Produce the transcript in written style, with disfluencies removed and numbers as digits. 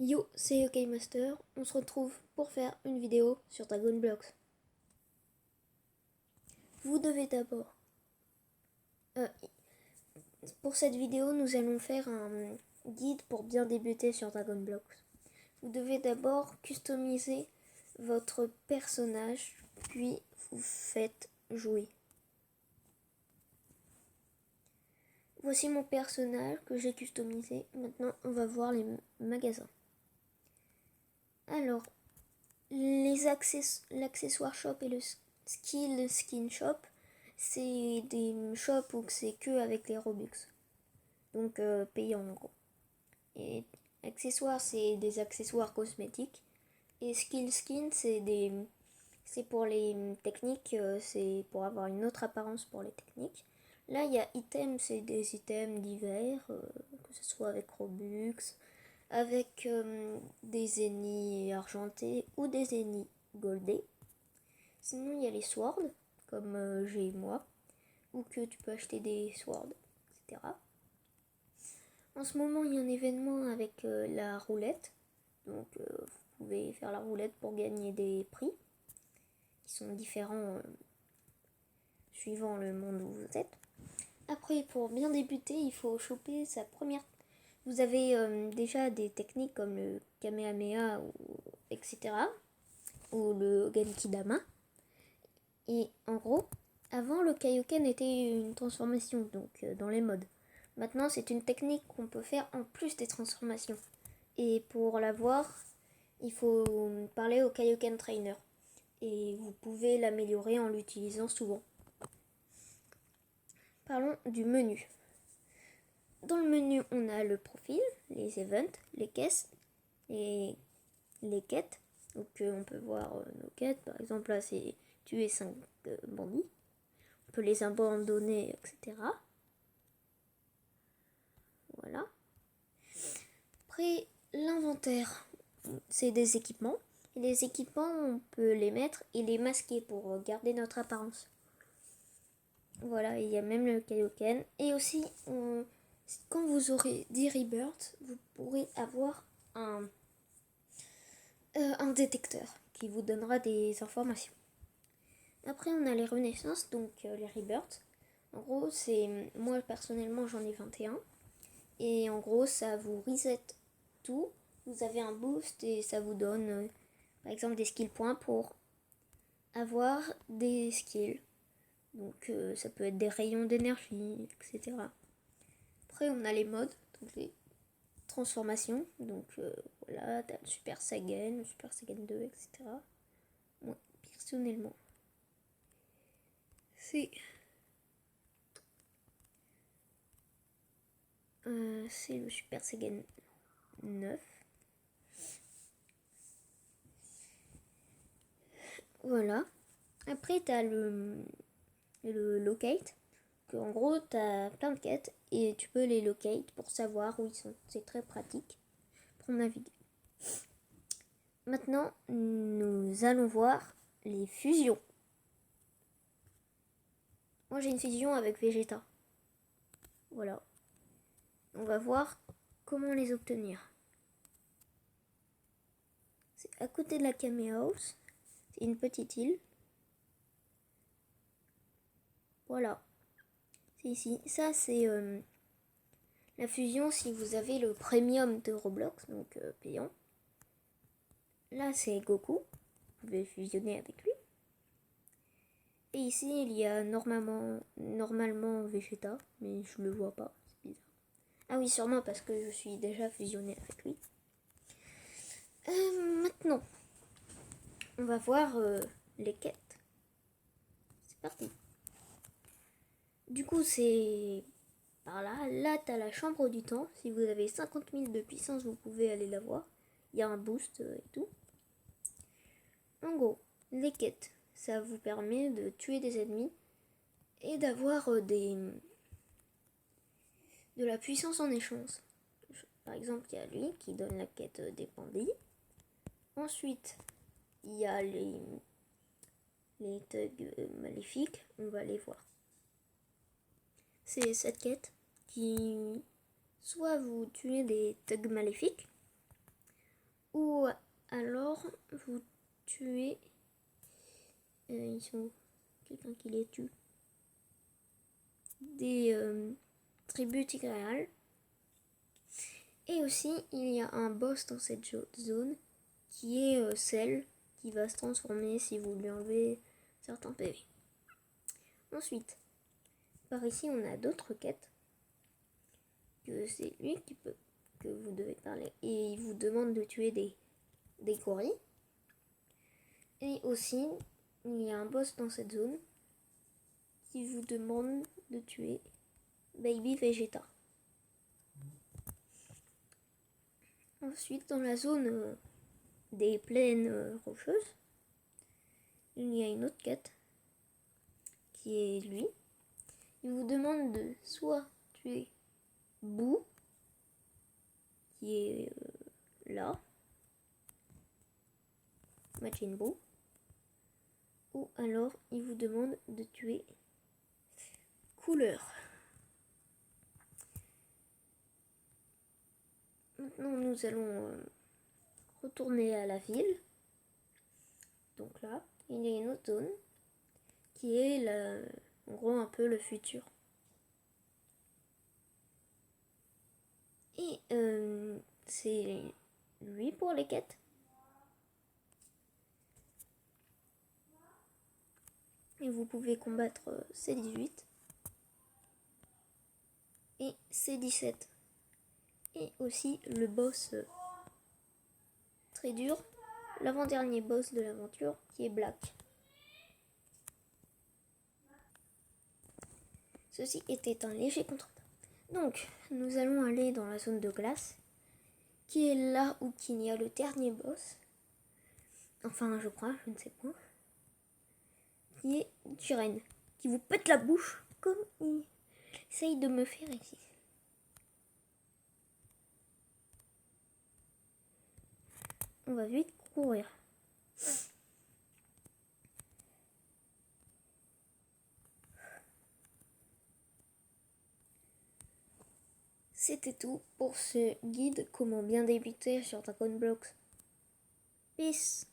Yo, c'est OK Master, on se retrouve pour faire une vidéo sur Dragon Blocks. Vous devez d'abord... pour cette vidéo, nous allons faire un guide pour bien débuter sur Dragon Blocks. Vous devez d'abord customiser votre personnage, puis vous faites jouer. Voici mon personnage que j'ai customisé. Maintenant, on va voir les magasins. Alors, l'accessoire shop et le skill skin shop, c'est des shops où c'est que avec les Robux. Donc payant en gros. Et accessoires, c'est des accessoires cosmétiques. Et skill skin, c'est pour les techniques, c'est pour avoir une autre apparence pour les techniques. Là, il y a items, c'est des items divers, que ce soit avec Robux, avec des ennemis argentés ou des ennemis goldés. Sinon, il y a les swords, comme j'ai moi, ou que tu peux acheter des swords, etc. En ce moment, il y a un événement avec la roulette. Donc, vous pouvez faire la roulette pour gagner des prix qui sont différents suivant le monde où vous êtes. Après, pour bien débuter, il faut choper sa première... Vous avez déjà des techniques comme le Kamehameha, etc. Ou le Genkidama. Et en gros, avant, le Kaioken était une transformation, donc dans les modes. Maintenant, c'est une technique qu'on peut faire en plus des transformations. Et pour l'avoir, il faut parler au Kaioken Trainer. Et vous pouvez l'améliorer en l'utilisant souvent. Parlons du menu. Dans le menu, on a le profil, les events, les caisses, et les quêtes. Donc on peut voir nos quêtes. Par exemple, là, c'est tuer 5 bandits. On peut les abandonner, etc. Voilà. Après, l'inventaire, c'est des équipements. Et les équipements, on peut les mettre et les masquer pour garder notre apparence. Voilà, il y a même le Kaioken. Et aussi, quand vous aurez 10 rebirths, vous pourrez avoir un détecteur qui vous donnera des informations. Après, on a les renaissances, donc les rebirths. En gros, c'est moi personnellement, j'en ai 21. Et en gros, ça vous reset tout. Vous avez un boost et ça vous donne, par exemple, des skill points pour avoir des skills. Donc, ça peut être des rayons d'énergie, etc. Après, on a les modes, donc les transformations. Donc, voilà, t'as le Super Saiyan, le Super Saiyan 2, etc. Moi, personnellement, c'est le Super Saiyan 9. Voilà. Après, t'as le locate. Que en gros, t'as plein de quêtes et tu peux les locate pour savoir où ils sont. C'est très pratique pour naviguer. Maintenant, nous allons voir les fusions. Moi, j'ai une fusion avec Vegeta. Voilà. On va voir comment les obtenir. C'est à côté de la Kame House. C'est une petite île. Voilà. C'est ici. Ça, c'est la fusion si vous avez le premium de Roblox, donc payant. Là, c'est Goku. Vous pouvez fusionner avec lui. Et ici, il y a normalement Vegeta, mais je le vois pas. C'est bizarre. Ah oui, sûrement parce que je suis déjà fusionné avec lui. Maintenant, on va voir les quêtes. C'est parti. Du coup, c'est par là. Là, t'as la chambre du temps. Si vous avez 50 000 de puissance, vous pouvez aller la voir. Il y a un boost et tout. En gros, les quêtes, ça vous permet de tuer des ennemis et d'avoir de la puissance en échange. Par exemple, il y a lui qui donne la quête des bandits. Ensuite, il y a les thugs maléfiques. On va les voir. C'est cette quête qui soit vous tuez des thugs maléfiques, Ou alors vous tuez... ils sont où? Quelqu'un qui les tue. Des tribus tigréales. Et aussi, il y a un boss dans cette zone qui est celle qui va se transformer si vous lui enlevez certains PV. Ensuite, par ici, on a d'autres quêtes. Que c'est lui que vous devez parler. Et il vous demande de tuer des gorilles. Et aussi, il y a un boss dans cette zone qui vous demande de tuer Baby Vegeta. Ensuite, dans la zone des plaines rocheuses, il y a une autre quête qui est lui. Il vous demande de soit tuer Boo, qui est là, Majin Buu, ou alors il vous demande de tuer Couleur. Maintenant, nous allons retourner à la ville. Donc là, il y a une autre zone qui est en gros un peu le futur. Et c'est lui pour les quêtes. Et vous pouvez combattre C18 et C17. Et aussi le boss très dur, l'avant-dernier boss de l'aventure qui est Black. Ceci était un léger contre-attaque. Donc, nous allons aller dans la zone de glace, qui est là où il y a le dernier boss. Enfin, je crois, je ne sais pas. Qui est Jiren, qui vous pète la bouche comme il essaye de me faire ici. On va vite courir. C'était tout pour ce guide comment bien débuter sur Dragon Blox. Peace.